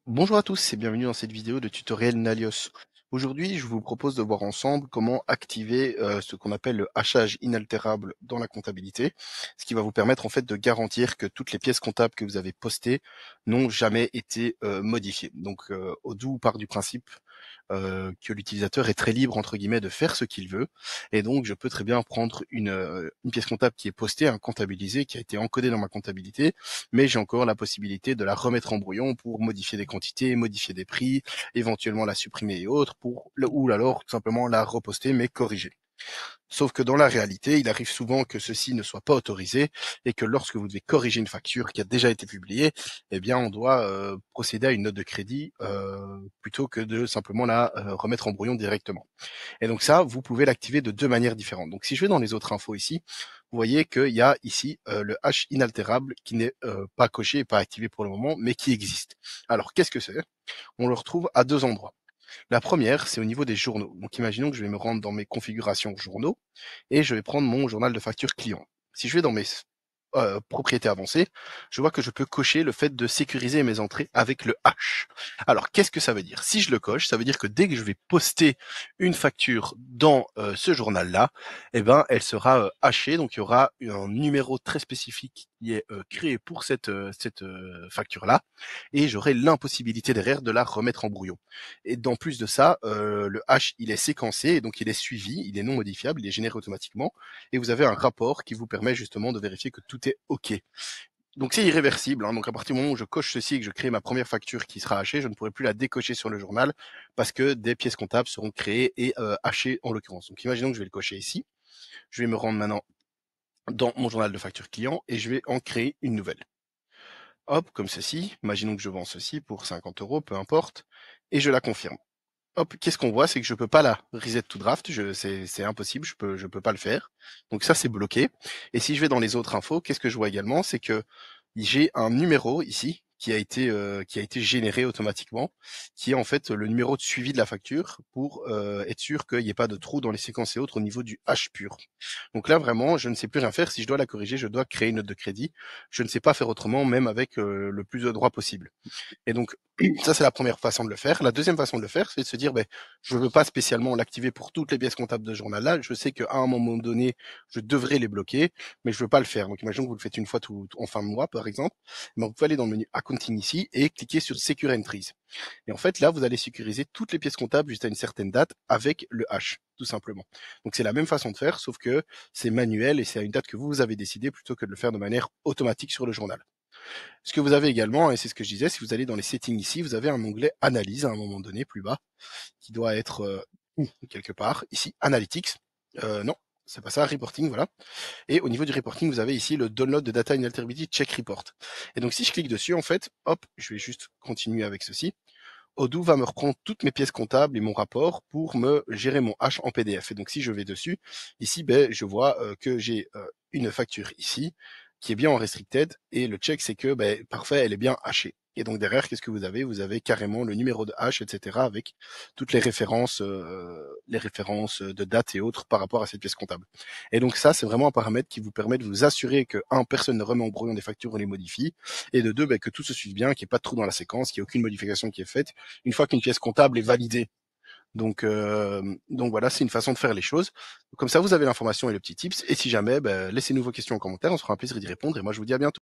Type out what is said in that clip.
Bonjour à tous et bienvenue dans cette vidéo de tutoriel Nalios. Aujourd'hui, je vous propose de voir ensemble comment activer ce qu'on appelle le hachage inaltérable dans la comptabilité, ce qui va vous permettre en fait de garantir que toutes les pièces comptables que vous avez postées n'ont jamais été modifiées. Donc Odoo part du principe que l'utilisateur est très libre entre guillemets de faire ce qu'il veut, et donc je peux très bien prendre une pièce comptable qui est postée, comptabilisée, qui a été encodée dans ma comptabilité, mais j'ai encore la possibilité de la remettre en brouillon pour modifier des quantités, modifier des prix, éventuellement la supprimer et autres, ou alors tout simplement la reposter mais corriger. Sauf que dans la réalité, il arrive souvent que ceci ne soit pas autorisé et que lorsque vous devez corriger une facture qui a déjà été publiée, eh bien, on doit procéder à une note de crédit plutôt que de simplement la remettre en brouillon directement. Et donc ça, vous pouvez l'activer de deux manières différentes. Donc si je vais dans les autres infos ici, vous voyez qu'il y a ici le hash inaltérable qui n'est pas coché et pas activé pour le moment, mais qui existe. Alors qu'est-ce que c'est? On le retrouve à deux endroits. La première, c'est au niveau des journaux. Donc imaginons que je vais me rendre dans mes configurations journaux et je vais prendre mon journal de facture client. Si je vais dans mes propriétés avancées, je vois que je peux cocher le fait de sécuriser mes entrées avec le H. Alors, qu'est-ce que ça veut dire? Si je le coche, ça veut dire que dès que je vais poster une facture dans ce journal-là, eh ben, elle sera hachée. Donc, il y aura un numéro très spécifique qui est créé pour cette facture-là, et j'aurai l'impossibilité derrière de la remettre en brouillon. Et en plus de ça, le hash, il est séquencé, et donc il est suivi, il est non modifiable, il est généré automatiquement, et vous avez un rapport qui vous permet justement de vérifier que tout est OK. Donc c'est irréversible, donc à partir du moment où je coche ceci et que je crée ma première facture qui sera hachée, je ne pourrai plus la décocher sur le journal parce que des pièces comptables seront créées et hachées en l'occurrence. Donc imaginons que je vais le cocher ici, je vais me rendre maintenant dans mon journal de facture client et je vais en créer une nouvelle. Hop, comme ceci, imaginons que je vends ceci pour 50 euros, peu importe, et je la confirme. Hop, qu'est-ce qu'on voit? C'est que je peux pas la reset to draft, c'est impossible, je peux pas le faire. Donc ça, c'est bloqué. Et si je vais dans les autres infos, qu'est-ce que je vois également? C'est que j'ai un numéro ici qui a été généré automatiquement, qui est en fait le numéro de suivi de la facture pour être sûr qu'il n'y ait pas de trou dans les séquences et autres au niveau du H pur. Donc là, vraiment, je ne sais plus rien faire. Si je dois la corriger, je dois créer une note de crédit. Je ne sais pas faire autrement, même avec le plus de droits possible. Et donc, ça, c'est la première façon de le faire. La deuxième façon de le faire, c'est de se dire, ben, je ne veux pas spécialement l'activer pour toutes les pièces comptables de ce journal-là. Je sais qu'à un moment donné, je devrais les bloquer, mais je veux pas le faire. Donc, imaginons que vous le faites une fois en fin de mois, par exemple. Ben, vous pouvez aller dans le menu Accounting ici et cliquer sur Secure Entries. Et en fait, là, vous allez sécuriser toutes les pièces comptables jusqu'à une certaine date avec le H, tout simplement. Donc, c'est la même façon de faire, sauf que c'est manuel et c'est à une date que vous avez décidé plutôt que de le faire de manière automatique sur le journal. Ce que vous avez également, et c'est ce que je disais, si vous allez dans les settings ici, vous avez un onglet analyse à un moment donné plus bas, qui doit être quelque part ici, analytics. Non, c'est pas ça, reporting, voilà. Et au niveau du reporting, vous avez ici le download de data inalterability check report. Et donc si je clique dessus, en fait, hop, je vais juste continuer avec ceci. Odoo va me reprendre toutes mes pièces comptables et mon rapport pour me gérer mon H en PDF. Et donc si je vais dessus, ici, ben, je vois que j'ai une facture ici qui est bien en restricted et le check c'est que ben, parfait, elle est bien hachée. Et donc derrière, qu'est-ce que vous avez? Vous avez carrément le numéro de hash, etc. avec toutes les références de date et autres par rapport à cette pièce comptable. Et donc ça, c'est vraiment un paramètre qui vous permet de vous assurer que, un, personne ne remet en brouillon des factures ou les modifie, et de deux, ben, que tout se suive bien, qu'il n'y ait pas de trou dans la séquence, qu'il n'y ait aucune modification qui est faite, une fois qu'une pièce comptable est validée. Donc voilà, c'est une façon de faire les choses. Comme ça, vous avez l'information et le petit tips. Et si jamais, ben, laissez-nous vos questions en commentaire, on se fera un plaisir d'y répondre. Et moi, je vous dis à bientôt.